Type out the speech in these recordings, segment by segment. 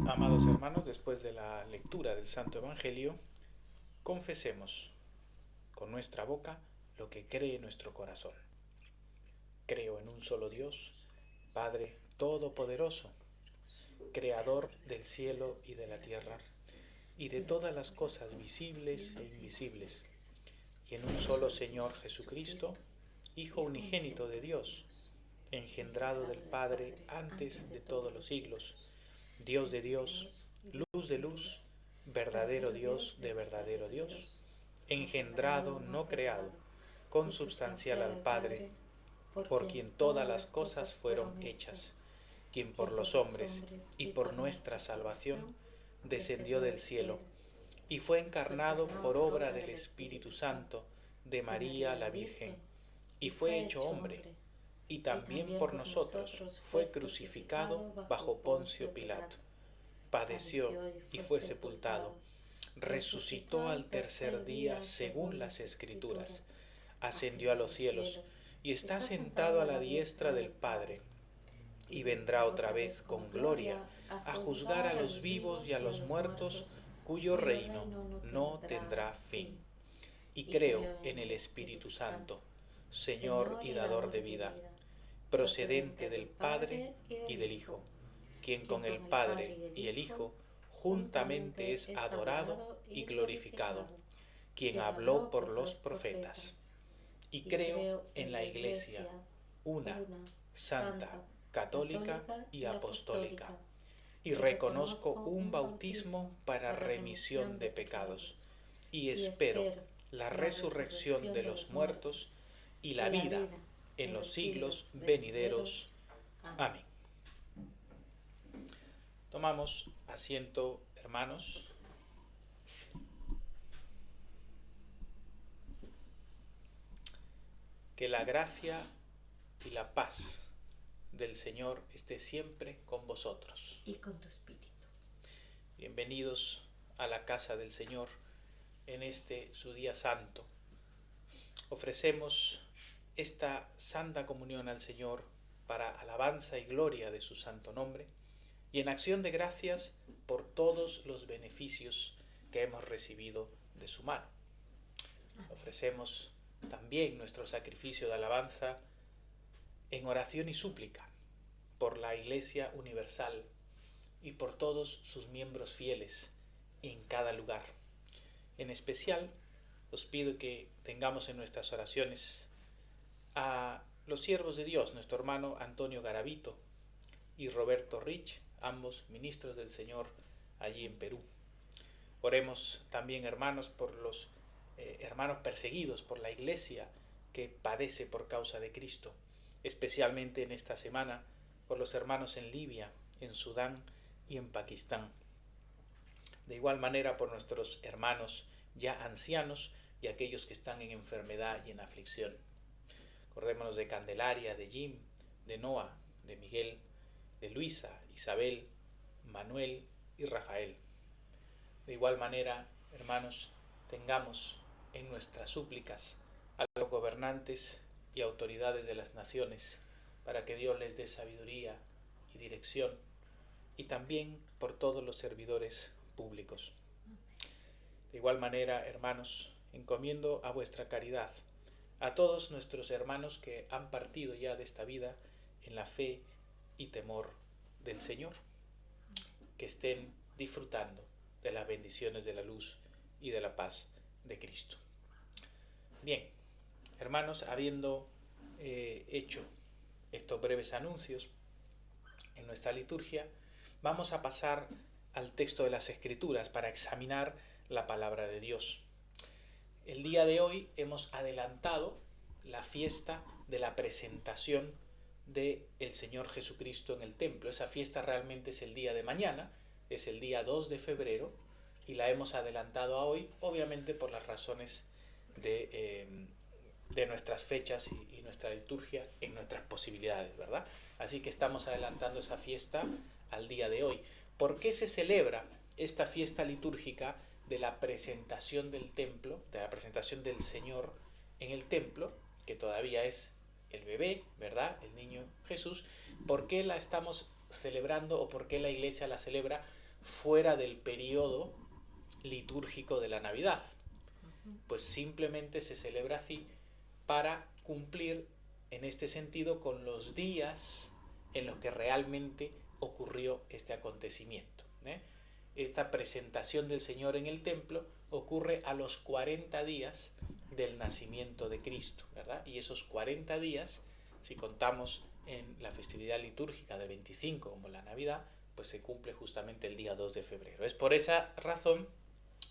Amados hermanos, después de la lectura del Santo Evangelio, confesemos con nuestra boca lo que cree nuestro corazón. Creo en un solo Dios, Padre Todopoderoso, Creador del cielo y de la tierra, y de todas las cosas visibles e invisibles, y en un solo Señor Jesucristo, Hijo unigénito de Dios, engendrado del Padre antes de todos los siglos, Dios de Dios, luz de luz, verdadero Dios de verdadero Dios, engendrado, no creado, consubstancial al Padre, por quien todas las cosas fueron hechas, quien por los hombres y por nuestra salvación descendió del cielo, y fue encarnado por obra del Espíritu Santo de María la Virgen, y fue hecho hombre, y también por nosotros fue crucificado bajo Poncio Pilato, padeció y fue sepultado, resucitó al tercer día según las Escrituras, ascendió a los cielos y está sentado a la diestra del Padre, y vendrá otra vez con gloria a juzgar a los vivos y a los muertos, cuyo reino no tendrá fin. Y creo en el Espíritu Santo, Señor y dador de vida, procedente del Padre y del Hijo, quien con el Padre y el Hijo juntamente es adorado y glorificado, quien habló por los profetas. Y creo en la Iglesia, una, santa, católica y apostólica, y reconozco un bautismo para remisión de pecados, y espero la resurrección de los muertos y la vida en los siglos venideros. Amén. Tomamos asiento, hermanos. Que la gracia y la paz del Señor esté siempre con vosotros. Y con tu espíritu. Bienvenidos a la casa del Señor en este su día santo. Ofrecemos esta santa comunión al Señor para alabanza y gloria de su santo nombre y en acción de gracias por todos los beneficios que hemos recibido de su mano. Ofrecemos también nuestro sacrificio de alabanza en oración y súplica por la Iglesia universal y por todos sus miembros fieles en cada lugar. En especial, os pido que tengamos en nuestras oraciones a los siervos de Dios, nuestro hermano Antonio Garavito y Roberto Rich, ambos ministros del Señor allí en Perú. Oremos también, hermanos, por los hermanos perseguidos por la Iglesia que padece por causa de Cristo, especialmente en esta semana por los hermanos en Libia, en Sudán y en Pakistán. De igual manera por nuestros hermanos ya ancianos y aquellos que están en enfermedad y en aflicción. Acordémonos de Candelaria, de Jim, de Noah, de Miguel, de Luisa, Isabel, Manuel y Rafael. De igual manera, hermanos, tengamos en nuestras súplicas a los gobernantes y autoridades de las naciones para que Dios les dé sabiduría y dirección, y también por todos los servidores públicos. De igual manera, hermanos, encomiendo a vuestra caridad a todos nuestros hermanos que han partido ya de esta vida en la fe y temor del Señor, que estén disfrutando de las bendiciones de la luz y de la paz de Cristo. Bien, hermanos, habiendo hecho estos breves anuncios en nuestra liturgia, vamos a pasar al texto de las Escrituras para examinar la palabra de Dios. El día de hoy hemos adelantado la fiesta de la presentación del Señor Jesucristo en el templo. Esa fiesta realmente es el día de mañana, es el día 2 de febrero, y la hemos adelantado a hoy, obviamente por las razones de nuestras fechas y nuestra liturgia en nuestras posibilidades, ¿verdad? Así que estamos adelantando esa fiesta al día de hoy. ¿Por qué se celebra esta fiesta litúrgica de la presentación del templo, de la presentación del Señor en el templo, que todavía es el bebé, ¿verdad? El niño Jesús? ¿Por qué la estamos celebrando o por qué la Iglesia la celebra fuera del periodo litúrgico de la Navidad. Pues simplemente se celebra así para cumplir en este sentido con los días en los que realmente ocurrió este acontecimiento. Esta presentación del Señor en el templo ocurre a los 40 días del nacimiento de Cristo, ¿verdad? Y esos 40 días, si contamos en la festividad litúrgica del 25 como la Navidad, pues se cumple justamente el día 2 de febrero. Es por esa razón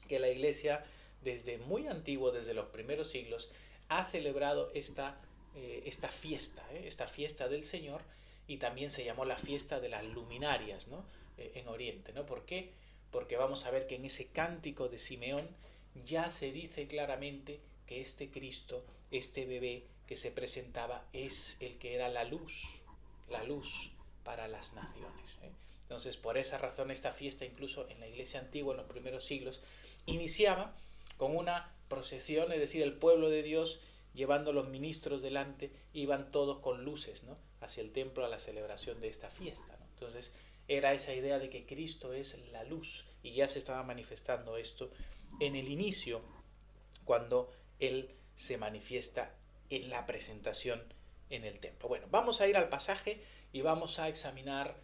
que la Iglesia, desde muy antiguo, desde los primeros siglos, ha celebrado esta fiesta del Señor, y también se llamó la fiesta de las luminarias, ¿no? En Oriente, ¿no? ¿Por qué? Porque vamos a ver que en ese cántico de Simeón ya se dice claramente que este Cristo, este bebé que se presentaba, es el que era la luz para las naciones. Entonces, por esa razón, esta fiesta, incluso en la Iglesia antigua, en los primeros siglos, iniciaba con una procesión, es decir, el pueblo de Dios llevando a los ministros delante, iban todos con luces, ¿no?, hacia el templo a la celebración de esta fiesta, ¿no? Entonces, era esa idea de que Cristo es la luz, y ya se estaba manifestando esto en el inicio, cuando Él se manifiesta en la presentación en el templo. Bueno, vamos a ir al pasaje y vamos a examinar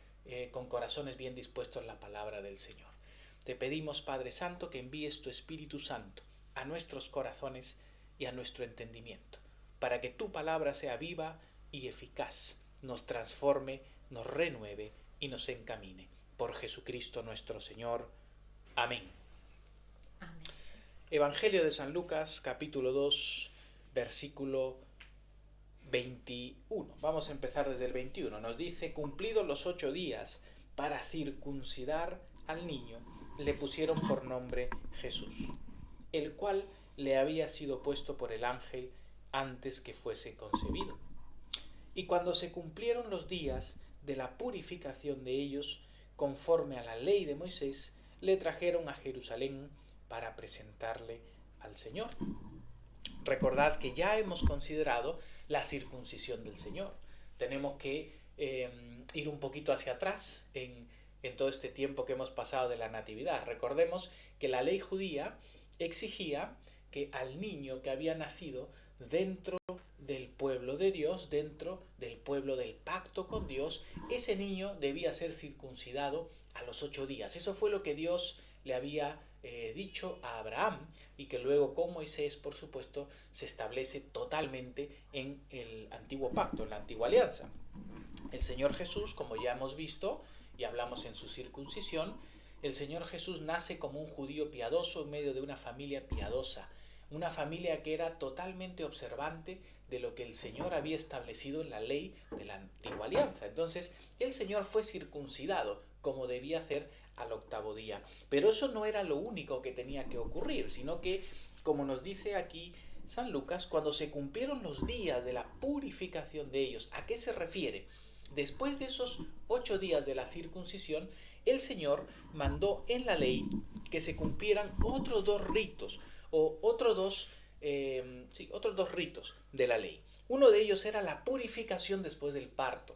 con corazones bien dispuestos la palabra del Señor. Te pedimos, Padre Santo, que envíes tu Espíritu Santo a nuestros corazones y a nuestro entendimiento, para que tu palabra sea viva y eficaz, nos transforme, nos renueve y nos encamine. Por Jesucristo nuestro Señor. Amén. Amén. Evangelio de San Lucas, capítulo 2, versículo 21. Vamos a empezar desde el 21. Nos dice: cumplidos los 8 días para circuncidar al niño, le pusieron por nombre Jesús, el cual le había sido puesto por el ángel antes que fuese concebido. Y cuando se cumplieron los días de la purificación de ellos, conforme a la ley de Moisés, le trajeron a Jerusalén para presentarle al Señor. Recordad que ya hemos considerado la circuncisión del Señor. Tenemos que ir un poquito hacia atrás en todo este tiempo que hemos pasado de la Natividad. Recordemos que la ley judía exigía que al niño que había nacido dentro del pueblo de Dios, dentro del pueblo del pacto con Dios, ese niño debía ser circuncidado a los 8 días. Eso fue lo que Dios le había dicho a Abraham, y que luego con Moisés, por supuesto, se establece totalmente en el antiguo pacto, en la antigua alianza. El Señor Jesús, como ya hemos visto y hablamos en su circuncisión, el Señor Jesús nace como un judío piadoso en medio de una familia piadosa, una familia que era totalmente observante de lo que el Señor había establecido en la ley de la antigua alianza. Entonces, el Señor fue circuncidado como debía hacer al 8º día. Pero eso no era lo único que tenía que ocurrir, sino que, como nos dice aquí San Lucas, cuando se cumplieron los días de la purificación de ellos. ¿A qué se refiere? Después de esos 8 días de la circuncisión, el Señor mandó en la ley que se cumplieran otros 2 ritos, o otros dos ritos de la ley. Uno de ellos era la purificación después del parto.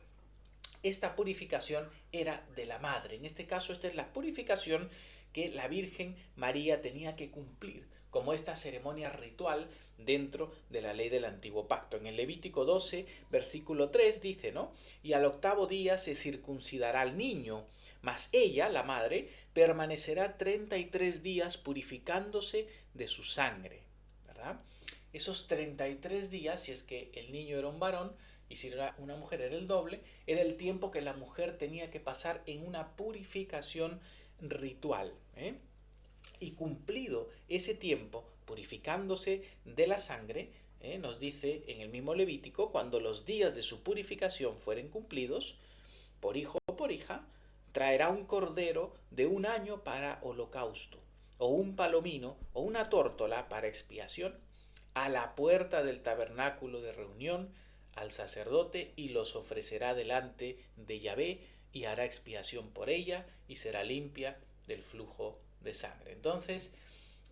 Esta purificación era de la madre. En este caso, esta es la purificación que la Virgen María tenía que cumplir, como esta ceremonia ritual dentro de la ley del antiguo pacto. En el Levítico 12, versículo 3 dice, ¿no? Y al 8º día se circuncidará al niño, mas ella, la madre, permanecerá 33 días purificándose de su sangre, ¿verdad? Esos 33 días, si es que el niño era un varón, y si era una mujer era el doble, era el tiempo que la mujer tenía que pasar en una purificación ritual. Y cumplido ese tiempo, purificándose de la sangre, nos dice en el mismo Levítico, cuando los días de su purificación fueren cumplidos, por hijo o por hija, traerá un cordero de 1 año para holocausto, o un palomino o una tórtola para expiación, a la puerta del tabernáculo de reunión, al sacerdote, y los ofrecerá delante de Yahvé, y hará expiación por ella, y será limpia del flujo de sangre. Entonces,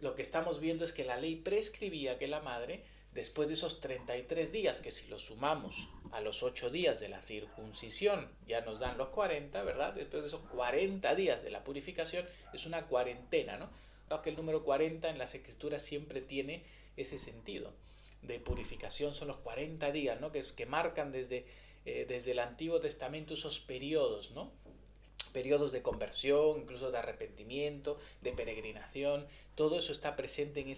lo que estamos viendo es que la ley prescribía que la madre después de esos 33 días, que si los sumamos a los 8 días de la circuncisión, ya nos dan los 40, ¿verdad? Después de esos 40 días de la purificación, es una cuarentena, ¿no? Claro que el número 40 en las escrituras siempre tiene ese sentido de purificación, son los 40 días, ¿no? Que marcan desde el Antiguo Testamento esos periodos, ¿no? Periodos de conversión, incluso de arrepentimiento, de peregrinación, todo eso está presente en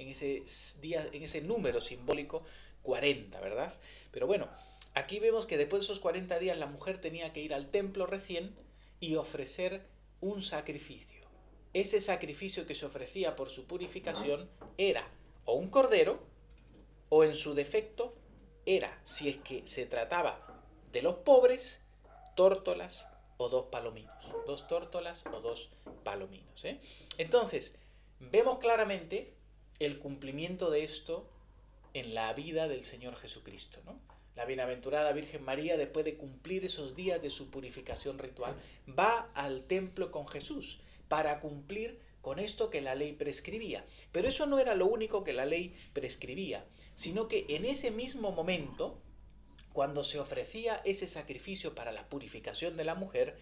ese número simbólico 40, ¿verdad? Pero bueno, aquí vemos que después de esos 40 días la mujer tenía que ir al templo recién y ofrecer un sacrificio. Ese sacrificio que se ofrecía por su purificación era o un cordero, o en su defecto era, si es que se trataba de los pobres, tórtolas o 2 palominos. 2 tórtolas o 2 palominos. Entonces, vemos claramente el cumplimiento de esto en la vida del Señor Jesucristo, ¿no? La bienaventurada Virgen María, después de cumplir esos días de su purificación ritual, va al templo con Jesús para cumplir con esto que la ley prescribía. Pero eso no era lo único que la ley prescribía, sino que en ese mismo momento, cuando se ofrecía ese sacrificio para la purificación de la mujer,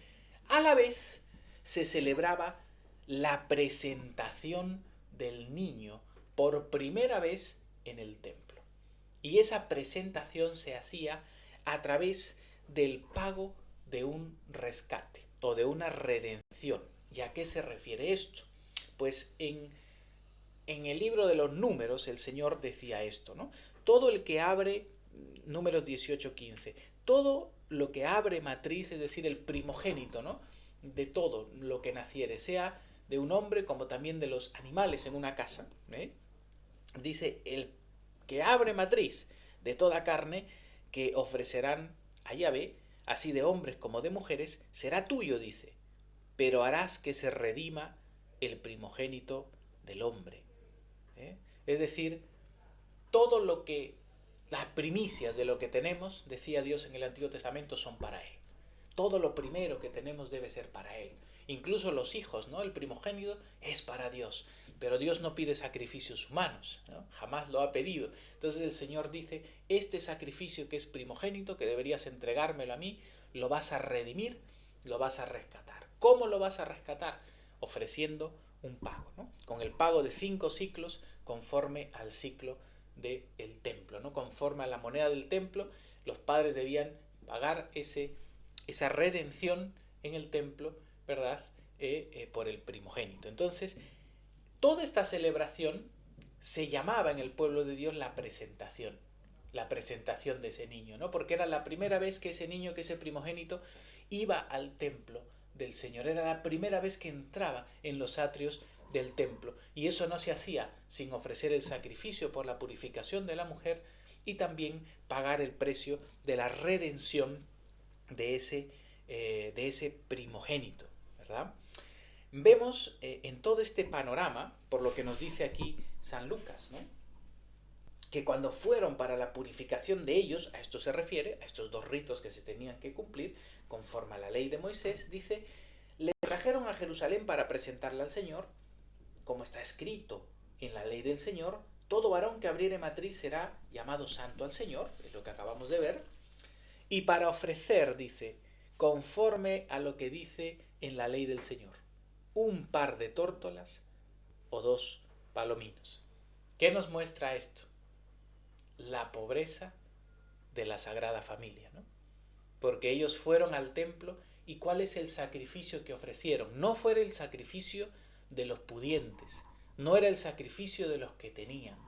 a la vez se celebraba la presentación del niño por primera vez en el templo. Y esa presentación se hacía a través del pago de un rescate o de una redención. ¿Y a qué se refiere esto? Pues en el libro de los Números el Señor decía esto, ¿no? Todo el que abre, Números 18:15, todo lo que abre matriz, es decir, el primogénito, ¿no? De todo lo que naciere, sea de un hombre como también de los animales en una casa, dice, el que abre matriz de toda carne que ofrecerán a Yahvé, así de hombres como de mujeres, será tuyo, dice, pero harás que se redima el primogénito del hombre. Es decir, todo lo que, las primicias de lo que tenemos, decía Dios en el Antiguo Testamento, son para Él. Todo lo primero que tenemos debe ser para Él. Incluso los hijos, ¿no? El primogénito es para Dios. Pero Dios no pide sacrificios humanos, ¿no? Jamás lo ha pedido. Entonces el Señor dice, este sacrificio que es primogénito, que deberías entregármelo a mí, lo vas a redimir, lo vas a rescatar. ¿Cómo lo vas a rescatar? Ofreciendo un pago, ¿no? Con el pago de 5 siclos conforme al ciclo del templo, ¿no? Conforme a la moneda del templo, los padres debían pagar esa redención en el templo, ¿verdad? Por el primogénito. Entonces, toda esta celebración se llamaba en el pueblo de Dios la presentación de ese niño, ¿no? Porque era la primera vez que ese niño, que ese primogénito, iba al templo del Señor. Era la primera vez que entraba en los atrios del templo. Y eso no se hacía sin ofrecer el sacrificio por la purificación de la mujer y también pagar el precio de la redención de ese primogénito, ¿verdad? Vemos en todo este panorama, por lo que nos dice aquí San Lucas, ¿no? Que cuando fueron para la purificación de ellos, a esto se refiere, a estos 2 ritos que se tenían que cumplir, conforme a la ley de Moisés, dice, le trajeron a Jerusalén para presentarla al Señor, como está escrito en la ley del Señor, todo varón que abriere matriz será llamado santo al Señor, es lo que acabamos de ver, y para ofrecer, dice, conforme a lo que dice en la ley del Señor, un par de tórtolas o 2 palominos. ¿Qué nos muestra esto? La pobreza de la Sagrada Familia, ¿no? Porque ellos fueron al templo y ¿cuál es el sacrificio que ofrecieron? No fue el sacrificio de los pudientes, no era el sacrificio de los que tenían,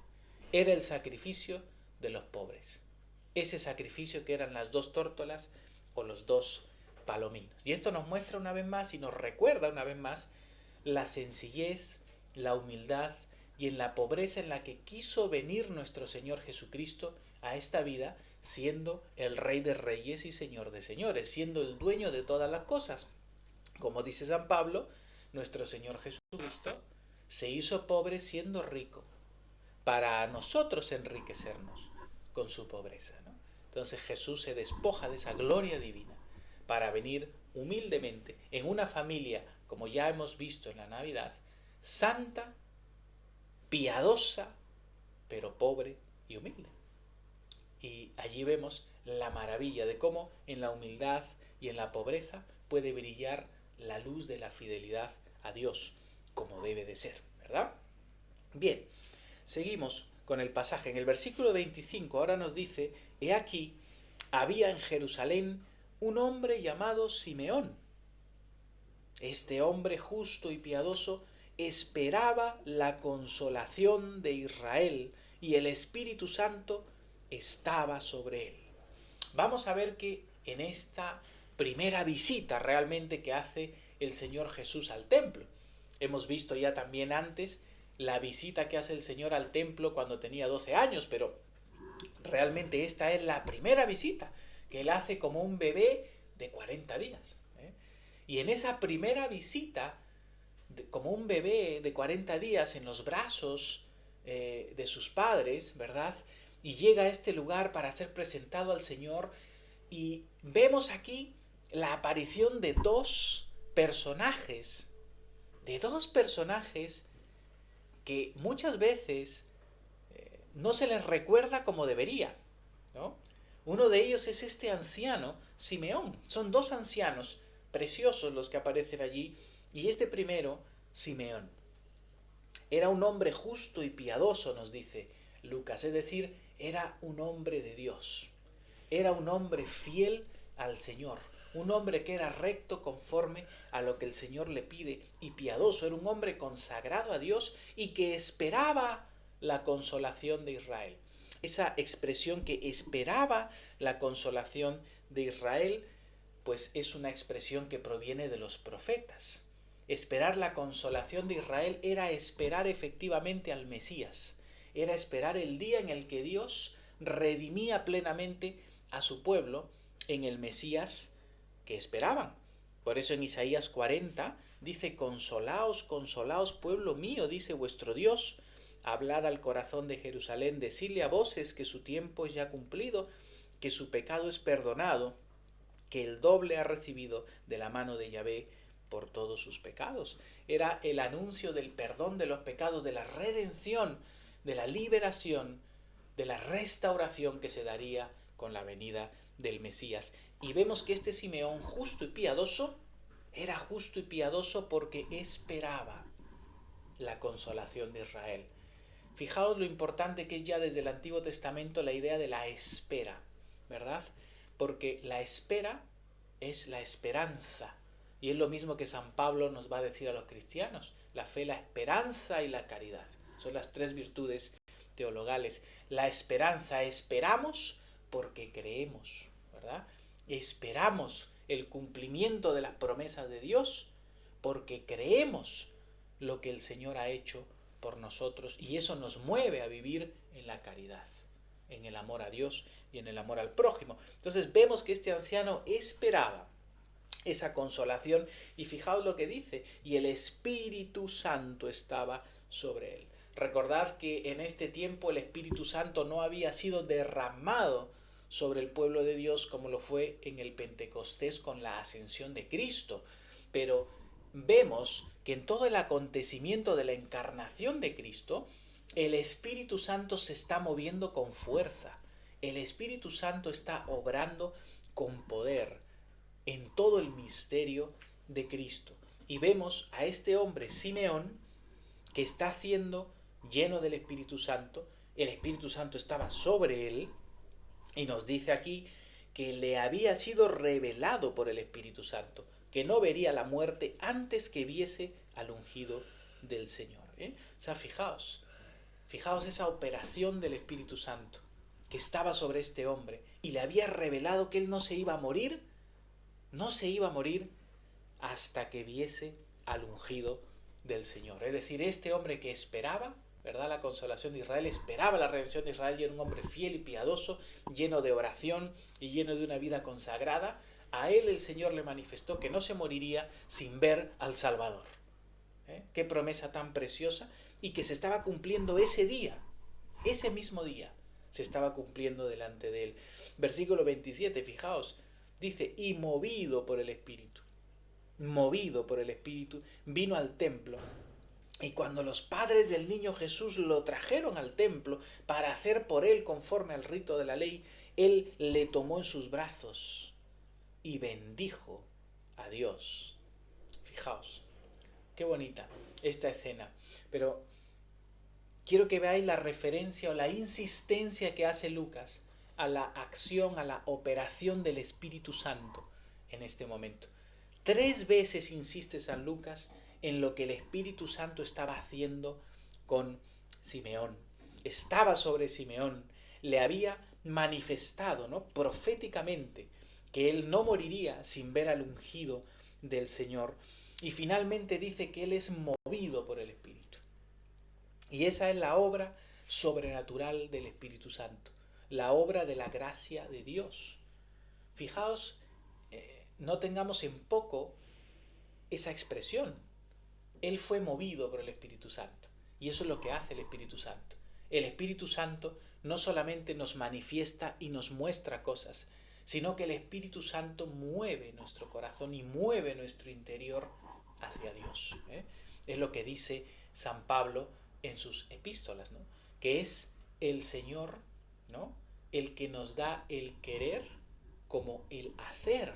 era el sacrificio de los pobres. Ese sacrificio que eran las 2 tórtolas o los 2 palominos. Y esto nos muestra una vez más y nos recuerda una vez más la sencillez, la humildad y en la pobreza en la que quiso venir nuestro Señor Jesucristo a esta vida, siendo el Rey de Reyes y Señor de Señores, siendo el dueño de todas las cosas. Como dice San Pablo, nuestro Señor Jesucristo se hizo pobre siendo rico, para nosotros enriquecernos con su pobreza, ¿no? Entonces Jesús se despoja de esa gloria divina para venir humildemente en una familia, como ya hemos visto en la Navidad, santa, piadosa, pero pobre y humilde. Y allí vemos la maravilla de cómo en la humildad y en la pobreza puede brillar la luz de la fidelidad a Dios, como debe de ser, ¿verdad? Bien, seguimos con el pasaje. En el versículo 25 ahora nos dice: He aquí, había en Jerusalén un hombre llamado Simeón. Este hombre justo y piadoso esperaba la consolación de Israel, y el Espíritu Santo estaba sobre él. Vamos a ver que en esta primera visita realmente que hace el Señor Jesús al templo, hemos visto ya también antes la visita que hace el Señor al templo cuando tenía 12 años, pero realmente esta es la primera visita que él hace como un bebé de 40 días. Y en esa primera visita, como un bebé de 40 días en los brazos de sus padres, ¿verdad? Y llega a este lugar para ser presentado al Señor, y vemos aquí la aparición de dos personajes que muchas veces no se les recuerda como debería, ¿no? Uno de ellos es este anciano, Simeón. Son dos ancianos preciosos los que aparecen allí, y este primero, Simeón, era un hombre justo y piadoso, nos dice Lucas, es decir, era un hombre de Dios, era un hombre fiel al Señor, un hombre que era recto conforme a lo que el Señor le pide, y piadoso, era un hombre consagrado a Dios y que esperaba la consolación de Israel. Esa expresión que esperaba la consolación de Israel, pues es una expresión que proviene de los profetas. Esperar la consolación de Israel era esperar efectivamente al Mesías, era esperar el día en el que Dios redimía plenamente a su pueblo en el Mesías que esperaban. Por eso en Isaías 40 dice: consolaos, consolaos, pueblo mío, dice vuestro Dios. Hablad al corazón de Jerusalén, decidle a voces que su tiempo es ya cumplido, que su pecado es perdonado, que el doble ha recibido de la mano de Yahvé por todos sus pecados. Era el anuncio del perdón de los pecados, de la redención, de la liberación, de la restauración que se daría con la venida del Mesías. Y vemos que este Simeón, justo y piadoso, era justo y piadoso porque esperaba la consolación de Israel. Fijaos lo importante que es ya desde el Antiguo Testamento la idea de la espera, ¿verdad? Porque la espera es la esperanza, y es lo mismo que San Pablo nos va a decir a los cristianos: la fe, la esperanza y la caridad. Son las tres virtudes teologales. La esperanza, esperamos porque creemos, ¿verdad? Esperamos el cumplimiento de las promesas de Dios porque creemos lo que el Señor ha hecho por nosotros, y eso nos mueve a vivir en la caridad, en el amor a Dios y en el amor al prójimo. Entonces vemos que este anciano esperaba esa consolación, y fijaos lo que dice: y el Espíritu Santo estaba sobre él. Recordad que en este tiempo el Espíritu Santo no había sido derramado sobre el pueblo de Dios como lo fue en el Pentecostés con la ascensión de Cristo, pero vemos que en todo el acontecimiento de la encarnación de Cristo, el Espíritu Santo se está moviendo con fuerza, el Espíritu Santo está obrando con poder en todo el misterio de Cristo. Y vemos a este hombre Simeón que está haciendo lleno del Espíritu Santo. El Espíritu Santo estaba sobre él, y nos dice aquí que le había sido revelado por el Espíritu Santo que no vería la muerte antes que viese al ungido del Señor. O sea, fijaos esa operación del Espíritu Santo que estaba sobre este hombre y le había revelado que él no se iba a morir hasta que viese al ungido del Señor. Es decir, este hombre que esperaba, ¿verdad?, la consolación de Israel, esperaba la redención de Israel, y era un hombre fiel y piadoso, lleno de oración y lleno de una vida consagrada. A él el Señor le manifestó que no se moriría sin ver al Salvador. Qué promesa tan preciosa, y que se estaba cumpliendo ese día, ese mismo día, se estaba cumpliendo delante de él. Versículo 27, fijaos, dice: y movido por el Espíritu, vino al templo, Y cuando los padres del niño Jesús lo trajeron al templo para hacer por él conforme al rito de la ley, él le tomó en sus brazos y bendijo a Dios. Fijaos, qué bonita esta escena. Pero quiero que veáis la referencia o la insistencia que hace Lucas a la acción, a la operación del Espíritu Santo en este momento. 3 veces insiste San Lucas en lo que el Espíritu Santo estaba haciendo con Simeón. Estaba sobre Simeón, le había manifestado, ¿no?, proféticamente que él no moriría sin ver al ungido del Señor. Y finalmente dice que él es movido por el Espíritu. Y esa es la obra sobrenatural del Espíritu Santo, la obra de la gracia de Dios. Fijaos, no tengamos en poco esa expresión. Él fue movido por el Espíritu Santo. Y eso es lo que hace el Espíritu Santo. El Espíritu Santo no solamente nos manifiesta y nos muestra cosas, sino que el Espíritu Santo mueve nuestro corazón y mueve nuestro interior hacia Dios. Es lo que dice San Pablo en sus epístolas, ¿no?, que es el Señor, ¿no?, el que nos da el querer como el hacer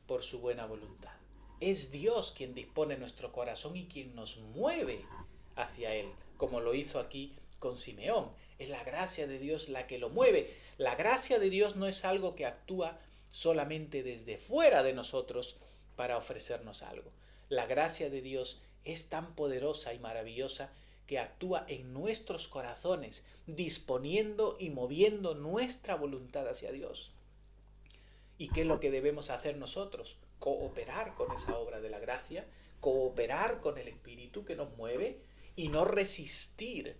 por su buena voluntad. Es Dios quien dispone nuestro corazón y quien nos mueve hacia Él, como lo hizo aquí con Simeón. Es la gracia de Dios la que lo mueve. La gracia de Dios no es algo que actúa solamente desde fuera de nosotros para ofrecernos algo. La gracia de Dios es tan poderosa y maravillosa que actúa en nuestros corazones, disponiendo y moviendo nuestra voluntad hacia Dios. ¿Y qué es lo que debemos hacer nosotros? Cooperar con esa obra de la gracia, cooperar con el Espíritu que nos mueve y no resistir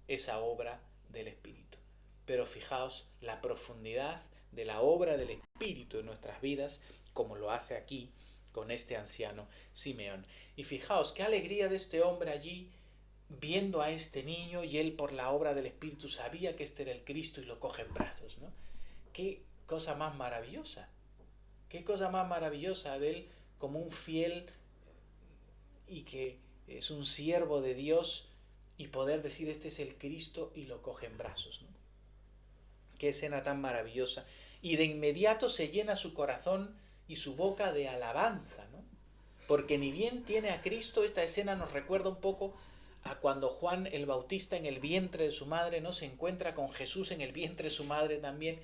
esa obra del Espíritu. Pero fijaos la profundidad de la obra del Espíritu en nuestras vidas, como lo hace aquí con este anciano Simeón. Y fijaos qué alegría de este hombre allí, viendo a este niño, y él por la obra del Espíritu sabía que este era el Cristo y lo coge en brazos, ¿no? Qué cosa más maravillosa. Qué cosa más maravillosa de él como un fiel y que es un siervo de Dios y poder decir este es el Cristo y lo coge en brazos, ¿no? Qué escena tan maravillosa. Y de inmediato se llena su corazón y su boca de alabanza, ¿no? Porque ni bien tiene a Cristo, esta escena nos recuerda un poco a cuando Juan el Bautista en el vientre de su madre, ¿no?, se encuentra con Jesús en el vientre de su madre también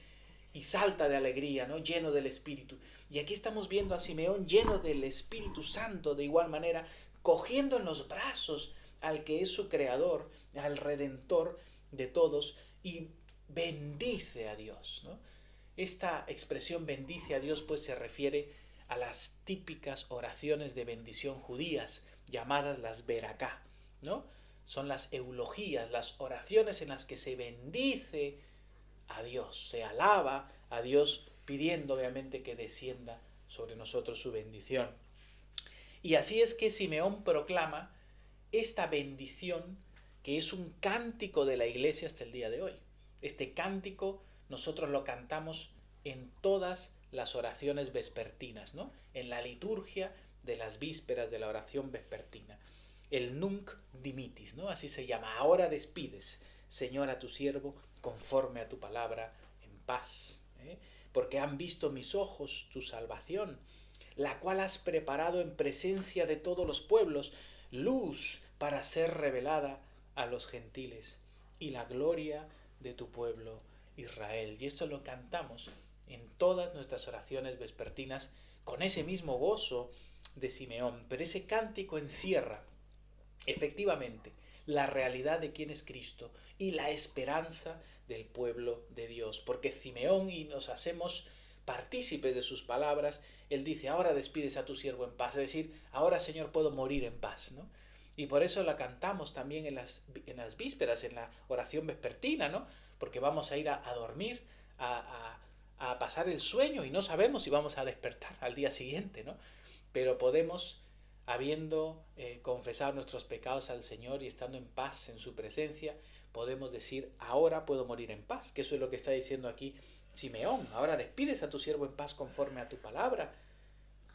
y salta de alegría, ¿no?, lleno del Espíritu. Y aquí estamos viendo a Simeón lleno del Espíritu Santo de igual manera, cogiendo en los brazos al que es su creador, al Redentor de todos, y bendice a Dios, ¿no? Esta expresión bendice a Dios pues se refiere a las típicas oraciones de bendición judías, llamadas las Beraká, ¿no? Son las eulogías, las oraciones en las que se bendice a Dios, se alaba a Dios, pidiendo obviamente que descienda sobre nosotros su bendición. Y así es que Simeón proclama esta bendición que es un cántico de la Iglesia hasta el día de hoy. Este cántico nosotros lo cantamos en todas las oraciones vespertinas, ¿no?, en la liturgia de las vísperas de la oración vespertina. El Nunc Dimittis, ¿no?, así se llama. Ahora despides, Señor, a tu siervo conforme a tu palabra, en paz, porque han visto mis ojos tu salvación, la cual has preparado en presencia de todos los pueblos, luz para ser revelada a los gentiles y la gloria de tu pueblo Israel. Y esto lo cantamos en todas nuestras oraciones vespertinas con ese mismo gozo de Simeón. Pero ese cántico encierra efectivamente la realidad de quién es Cristo y la esperanza del pueblo de Dios. Porque Simeón, y nos hacemos partícipes de sus palabras, él dice, ahora despides a tu siervo en paz, es decir, ahora, Señor, puedo morir en paz, ¿no? Y por eso la cantamos también en las vísperas, en la oración vespertina, ¿no? Porque vamos a ir a dormir, a pasar el sueño y no sabemos si vamos a despertar al día siguiente, ¿no? Pero podemos, habiendo confesado nuestros pecados al Señor y estando en paz en su presencia, podemos decir, ahora puedo morir en paz, que eso es lo que está diciendo aquí Simeón. Ahora despides a tu siervo en paz conforme a tu palabra.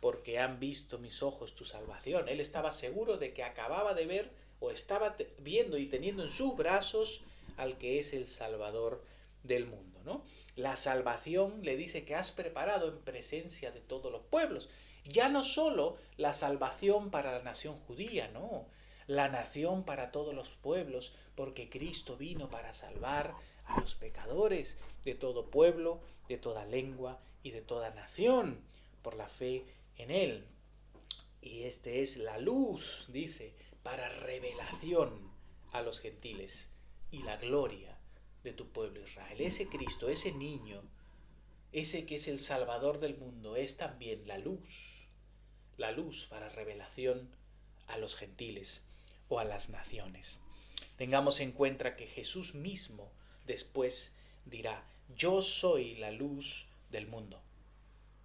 porque han visto mis ojos tu salvación. Él estaba seguro de que acababa de ver o estaba viendo y teniendo en sus brazos al que es el Salvador del mundo, ¿no? La salvación le dice que has preparado en presencia de todos los pueblos. Ya no solo la salvación para la nación judía, no, la nación para todos los pueblos, porque Cristo vino para salvar a los pecadores de todo pueblo, de toda lengua y de toda nación, por la fe en Él. Y este es la luz, dice, para revelación a los gentiles y la gloria de tu pueblo Israel. Ese Cristo, ese niño, ese que es el Salvador del mundo, es también la luz para revelación a los gentiles o a las naciones. Tengamos en cuenta que Jesús mismo después dirá: yo soy la luz del mundo.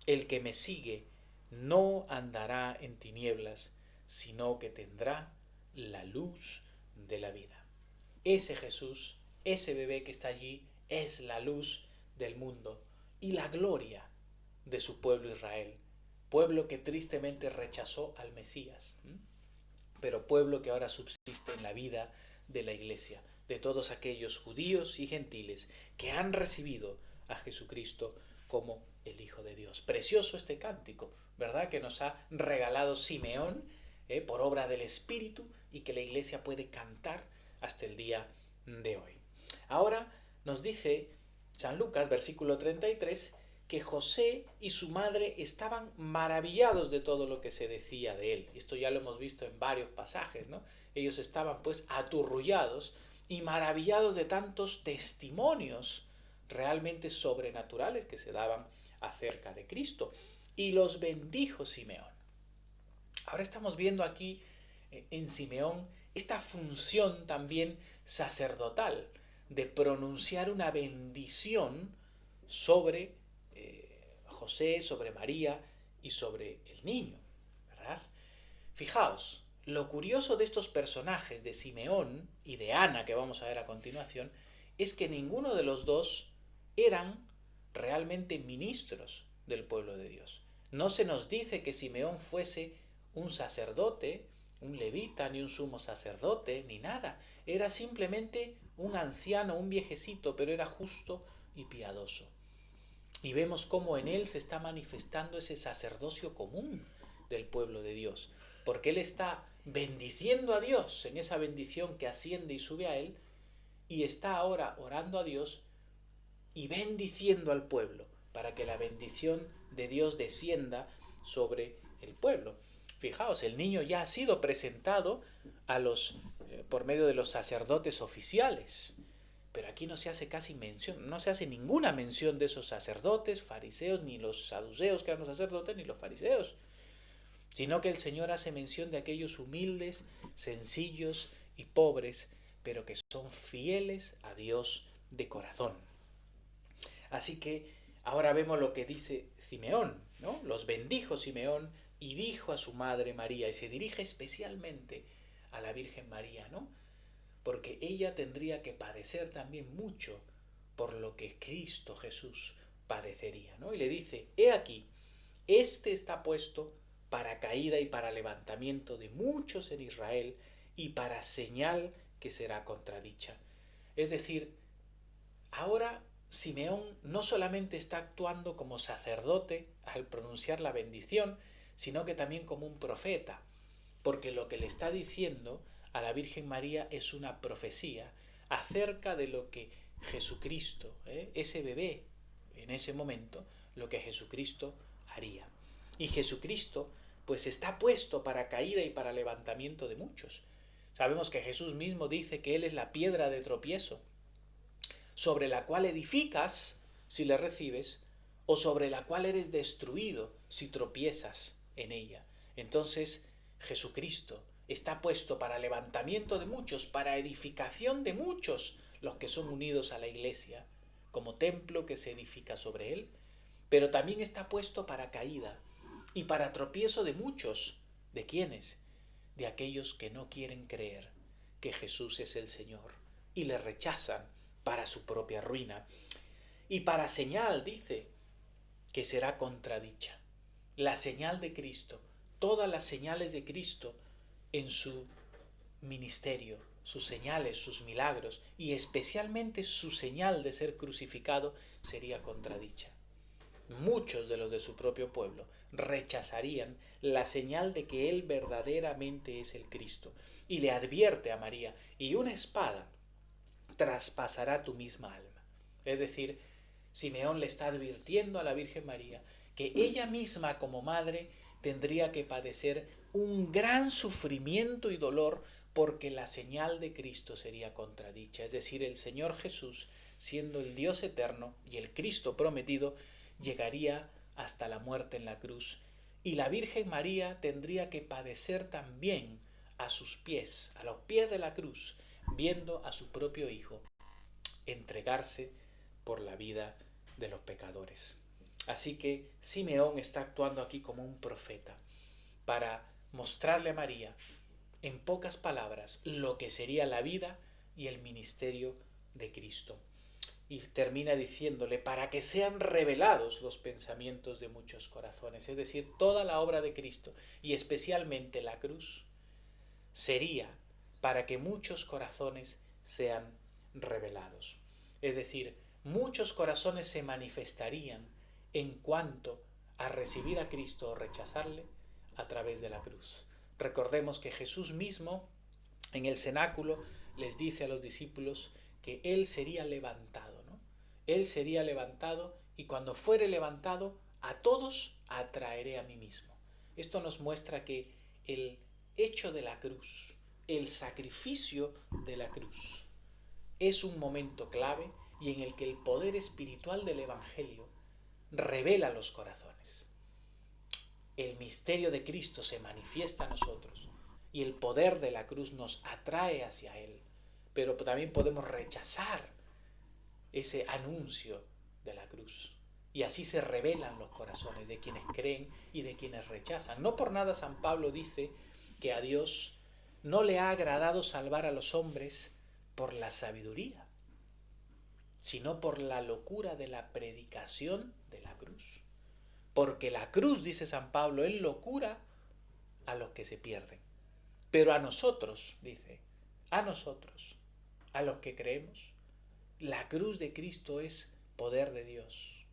El que me sigue no andará en tinieblas, sino que tendrá la luz de la vida. Ese Jesús, ese bebé que está allí, es la luz del mundo y la gloria de su pueblo Israel. Pueblo que tristemente rechazó al Mesías, pero pueblo que ahora subsiste en la vida de la Iglesia, de todos aquellos judíos y gentiles que han recibido a Jesucristo como el Hijo de Dios. Precioso este cántico, ¿verdad?, que nos ha regalado Simeón por obra del Espíritu y que la Iglesia puede cantar hasta el día de hoy. Ahora nos dice San Lucas, versículo 33, que José y su madre estaban maravillados de todo lo que se decía de él. Esto ya lo hemos visto en varios pasajes, ¿no? Ellos estaban pues aturrullados y maravillados de tantos testimonios realmente sobrenaturales que se daban acerca de Cristo. Y los bendijo Simeón. Ahora estamos viendo aquí en Simeón esta función también sacerdotal de pronunciar una bendición sobre José, sobre María y sobre el niño, ¿verdad? Fijaos, lo curioso de estos personajes, de Simeón y de Ana, que vamos a ver a continuación, es que ninguno de los dos eran realmente ministros del pueblo de Dios. No se nos dice que Simeón fuese un sacerdote, un levita, ni un sumo sacerdote, ni nada. Era simplemente un anciano, un viejecito, pero era justo y piadoso. Y vemos cómo en él se está manifestando ese sacerdocio común del pueblo de Dios, porque él está bendiciendo a Dios en esa bendición que asciende y sube a él, y está ahora orando a Dios y bendiciendo al pueblo, para que la bendición de Dios descienda sobre el pueblo. Fijaos, el niño ya ha sido presentado a por medio de los sacerdotes oficiales, pero aquí no se hace casi mención, no se hace ninguna mención de esos sacerdotes, fariseos, ni los saduceos que eran los sacerdotes, ni los fariseos, sino que el Señor hace mención de aquellos humildes, sencillos y pobres, pero que son fieles a Dios de corazón. Así que ahora vemos lo que dice Simeón, ¿no? Los bendijo Simeón y dijo a su madre María, y se dirige especialmente a la Virgen María, ¿no? Porque ella tendría que padecer también mucho por lo que Cristo Jesús padecería, ¿no? Y le dice: he aquí, este está puesto para caída y para levantamiento de muchos en Israel, y para señal que será contradicha. Es decir, ahora Simeón no solamente está actuando como sacerdote al pronunciar la bendición, sino que también como un profeta, porque lo que le está diciendo a la Virgen María es una profecía acerca de lo que Jesucristo, ese bebé, en ese momento, lo que Jesucristo haría. Y Jesucristo pues está puesto para caída y para levantamiento de muchos. Sabemos que Jesús mismo dice que Él es la piedra de tropiezo, sobre la cual edificas si le recibes, o sobre la cual eres destruido si tropiezas en ella. Entonces Jesucristo está puesto para levantamiento de muchos, para edificación de muchos, los que son unidos a la Iglesia, como templo que se edifica sobre él, pero también está puesto para caída y para tropiezo de muchos. ¿De quiénes? De aquellos que no quieren creer que Jesús es el Señor y le rechazan para su propia ruina. Y para señal, dice, que será contradicha. la señal de Cristo, todas las señales de Cristo en su ministerio, sus señales, sus milagros, y especialmente su señal de ser crucificado, sería contradicha. Muchos de los de su propio pueblo rechazarían la señal de que él verdaderamente es el Cristo, y le advierte a María: y una espada traspasará tu misma alma. Es decir, Simeón le está advirtiendo a la Virgen María que ella misma como madre tendría que padecer un gran sufrimiento y dolor, porque la señal de Cristo sería contradicha. Es decir, el Señor Jesús, siendo el Dios eterno y el Cristo prometido, llegaría hasta la muerte en la cruz, y la Virgen María tendría que padecer también a sus pies, a los pies de la cruz, viendo a su propio Hijo entregarse por la vida de los pecadores. Así que Simeón está actuando aquí como un profeta para mostrarle a María, en pocas palabras, lo que sería la vida y el ministerio de Cristo. Y termina diciéndole: para que sean revelados los pensamientos de muchos corazones. Es decir, toda la obra de Cristo, y especialmente la cruz, sería para que muchos corazones sean revelados. Es decir, muchos corazones se manifestarían en cuanto a recibir a Cristo o rechazarle a través de la cruz. Recordemos que Jesús mismo en el cenáculo les dice a los discípulos que Él sería levantado, ¿no? Él sería levantado, y cuando fuere levantado, a todos atraeré a mí mismo. Esto nos muestra que el hecho de la cruz, el sacrificio de la cruz, es un momento clave y en el que el poder espiritual del Evangelio revela los corazones. El misterio de Cristo se manifiesta a nosotros y el poder de la cruz nos atrae hacia Él, pero también podemos rechazar ese anuncio de la cruz, y así se revelan los corazones de quienes creen y de quienes rechazan. No por nada San Pablo dice que a Dios no le ha agradado salvar a los hombres por la sabiduría, sino por la locura de la predicación de la cruz. Porque la cruz, dice San Pablo, es locura a los que se pierden. Pero a nosotros, dice, a nosotros, a los que creemos, la cruz de Cristo es poder de Dios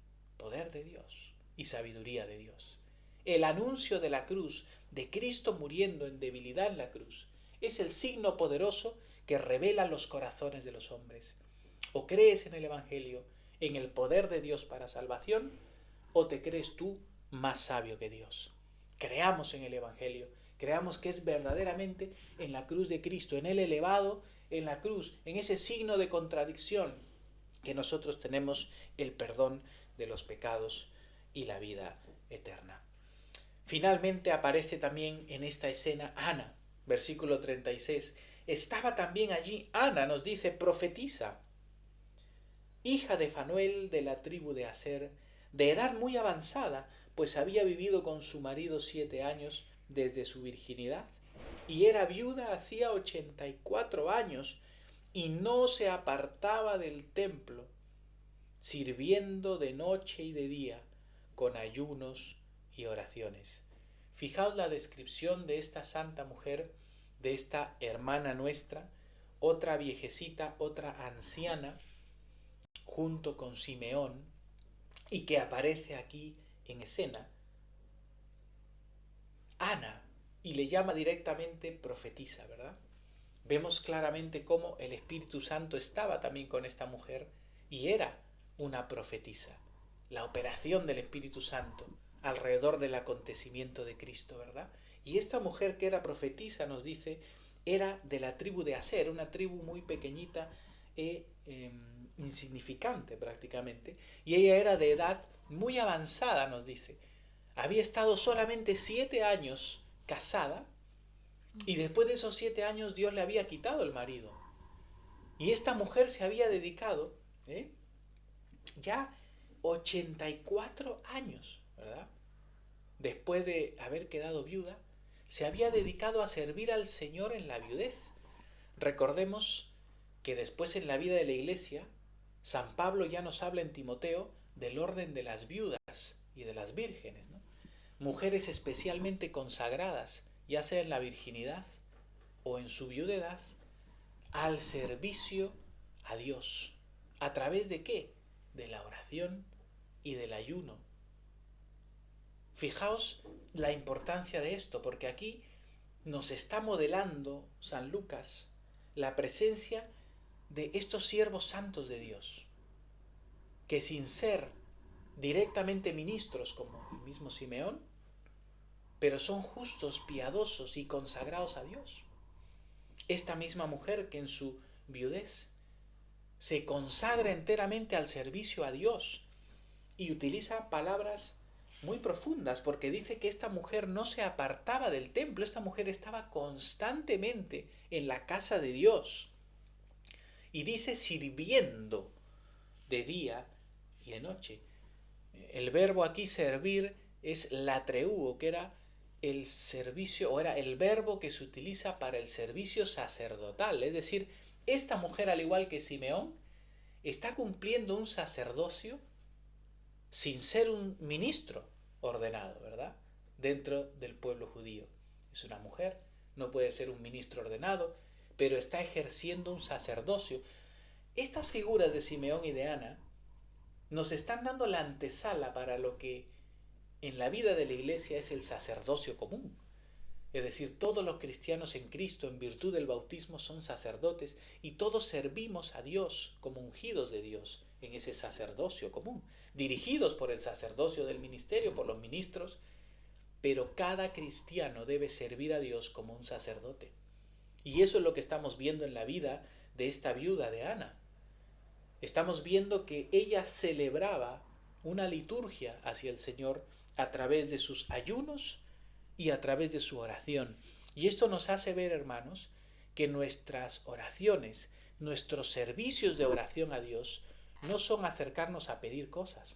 y sabiduría de Dios. El anuncio de la cruz, de Cristo muriendo en debilidad en la cruz, es el signo poderoso que revela los corazones de los hombres. O crees en el Evangelio, en el poder de Dios para salvación, o te crees tú más sabio que Dios. Creamos en el Evangelio, creamos que es verdaderamente en la cruz de Cristo, en el elevado, en la cruz, en ese signo de contradicción, que nosotros tenemos el perdón de los pecados y la vida eterna. Finalmente aparece también en esta escena Ana, versículo 36. Estaba también allí Ana, nos dice, profetisa, hija de Fanuel de la tribu de Aser, de edad muy avanzada, pues había vivido con su marido 7 años desde su virginidad, y era viuda hacía 84 años, y no se apartaba del templo, sirviendo de noche y de día, con ayunos y oraciones. Fijaos la descripción de esta santa mujer, de esta hermana nuestra, otra viejecita, otra anciana, junto con Simeón, y que aparece aquí en escena, Ana, y le llama directamente profetisa, ¿verdad? Vemos claramente cómo el Espíritu Santo estaba también con esta mujer y era una profetisa. La operación del Espíritu Santo alrededor del acontecimiento de Cristo, ¿verdad? Y esta mujer que era profetisa, nos dice, era de la tribu de Aser, una tribu muy pequeñita e insignificante prácticamente, y ella era de edad muy avanzada, nos dice. Había estado solamente 7 años casada, y después de esos 7 años Dios le había quitado el marido. Y esta mujer se había dedicado ya 84 años, ¿verdad? Después de haber quedado viuda, se había dedicado a servir al Señor en la viudez. Recordemos que después en la vida de la Iglesia, San Pablo ya nos habla en Timoteo del orden de las viudas y de las vírgenes, ¿no? mujeres especialmente consagradas, ya sea en la virginidad o en su viudedad, al servicio a Dios. ¿A través de qué? De la oración y del ayuno. Fijaos la importancia de esto, porque aquí nos está modelando San Lucas la presencia de estos siervos santos de Dios, que sin ser directamente ministros como el mismo Simeón, pero son justos, piadosos y consagrados a Dios. Esta misma mujer que en su viudez se consagra enteramente al servicio a Dios y utiliza palabras muy profundas, porque dice que esta mujer no se apartaba del templo, esta mujer estaba constantemente en la casa de Dios. Y dice sirviendo de día y de noche. El verbo aquí servir es latreuo, que era el servicio, o era el verbo que se utiliza para el servicio sacerdotal. Es decir, esta mujer, al igual que Simeón, está cumpliendo un sacerdocio sin ser un ministro ordenado, ¿verdad? Dentro del pueblo judío. Es una mujer, no puede ser un ministro ordenado, pero está ejerciendo un sacerdocio. Estas figuras de Simeón y de Ana nos están dando la antesala para lo que en la vida de la Iglesia es el sacerdocio común. Es decir, todos los cristianos en Cristo, en virtud del bautismo, son sacerdotes y todos servimos a Dios como ungidos de Dios en ese sacerdocio común, dirigidos por el sacerdocio del ministerio, por los ministros, pero cada cristiano debe servir a Dios como un sacerdote. Y eso es lo que estamos viendo en la vida de esta viuda de Ana. Estamos viendo que ella celebraba una liturgia hacia el Señor a través de sus ayunos y a través de su oración. Y esto nos hace ver, hermanos, que nuestras oraciones, nuestros servicios de oración a Dios, no son acercarnos a pedir cosas.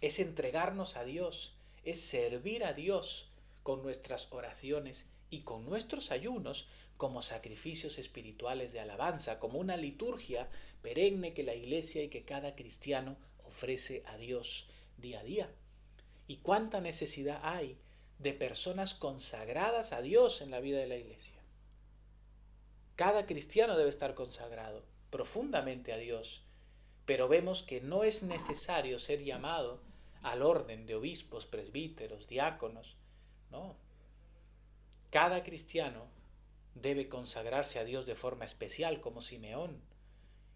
Es entregarnos a Dios, es servir a Dios con nuestras oraciones y con nuestros ayunos como sacrificios espirituales de alabanza, como una liturgia perenne que la Iglesia y que cada cristiano ofrece a Dios día a día. ¿Y cuánta necesidad hay de personas consagradas a Dios en la vida de la Iglesia? Cada cristiano debe estar consagrado profundamente a Dios, pero vemos que no es necesario ser llamado al orden de obispos, presbíteros, diáconos. No. Cada cristiano debe consagrarse a Dios de forma especial, como Simeón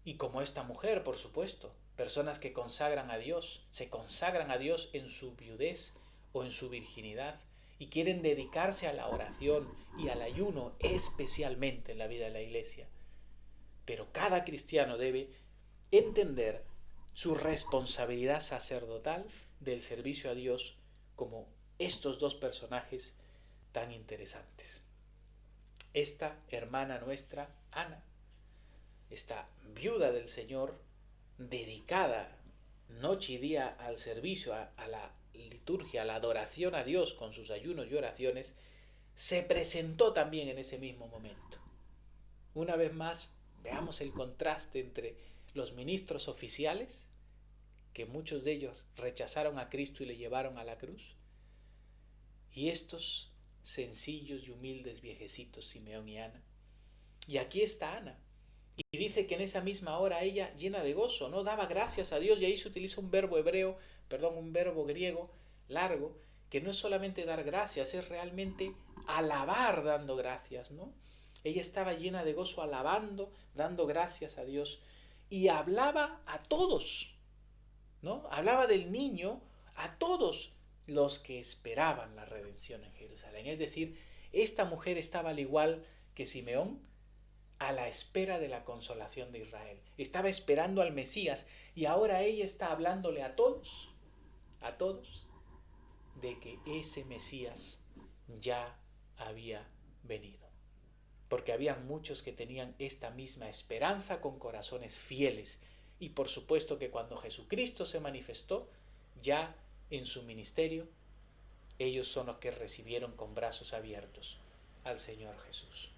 y como esta mujer, por supuesto. Personas que consagran a Dios, se consagran a Dios en su viudez o en su virginidad y quieren dedicarse a la oración y al ayuno especialmente en la vida de la Iglesia. Pero cada cristiano debe entender su responsabilidad sacerdotal del servicio a Dios como estos dos personajes tan interesantes. Esta hermana nuestra, Ana, esta viuda del Señor, dedicada noche y día al servicio, a la liturgia, a la adoración a Dios con sus ayunos y oraciones, se presentó también en ese mismo momento. Una vez más, veamos el contraste entre los ministros oficiales, que muchos de ellos rechazaron a Cristo y le llevaron a la cruz, y estos sencillos y humildes viejecitos, Simeón y Ana. Y aquí está Ana, y dice que en esa misma hora ella, llena de gozo, no daba gracias a Dios, y ahí se utiliza un verbo un verbo griego largo, que no es solamente dar gracias, es realmente alabar dando gracias, ¿no? Ella estaba llena de gozo alabando, dando gracias a Dios, y hablaba a todos, ¿no? Hablaba del niño a todos los que esperaban la redención en Jerusalén. Es decir, esta mujer estaba al igual que Simeón a la espera de la consolación de Israel. Estaba esperando al Mesías y ahora ella está hablándole a todos, de que ese Mesías ya había venido. Porque había muchos que tenían esta misma esperanza con corazones fieles. Y por supuesto que cuando Jesucristo se manifestó, ya en su ministerio, ellos son los que recibieron con brazos abiertos al Señor Jesús.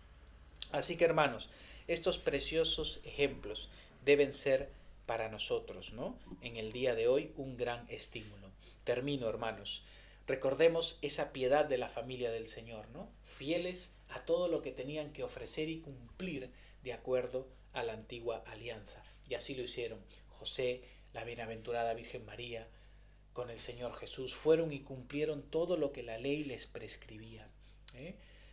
Así que, hermanos, estos preciosos ejemplos deben ser para nosotros, ¿no? En el día de hoy un gran estímulo. Termino, hermanos. Recordemos esa piedad de la familia del Señor, ¿no? Fieles a todo lo que tenían que ofrecer y cumplir de acuerdo a la antigua alianza. Y así lo hicieron. José, la bienaventurada Virgen María, con el Señor Jesús, fueron y cumplieron todo lo que la ley les prescribía.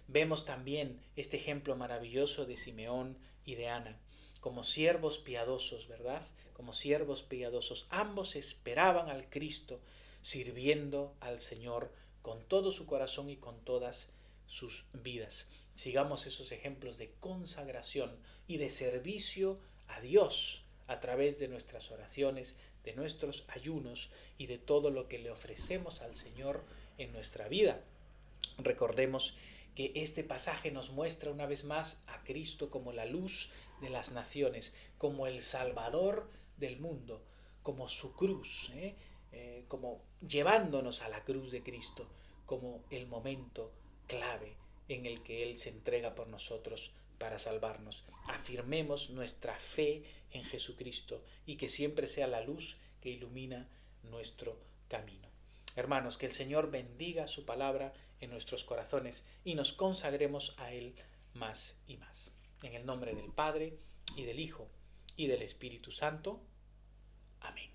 Vemos también este ejemplo maravilloso de Simeón y de Ana, como siervos piadosos, ¿verdad? Como siervos piadosos. Ambos esperaban al Cristo, sirviendo al Señor con todo su corazón y con todas sus vidas. Sigamos esos ejemplos de consagración y de servicio a Dios a través de nuestras oraciones, de nuestros ayunos y de todo lo que le ofrecemos al Señor en nuestra vida. Recordemos que este pasaje nos muestra una vez más a Cristo como la luz de las naciones, como el Salvador del mundo, como su cruz, como llevándonos a la cruz de Cristo, como el momento clave en el que Él se entrega por nosotros para salvarnos. Afirmemos nuestra fe en Jesucristo y que siempre sea la luz que ilumina nuestro camino. Hermanos, que el Señor bendiga su palabra en nuestros corazones y nos consagremos a Él más y más. En el nombre del Padre, y del Hijo, y del Espíritu Santo. Amén.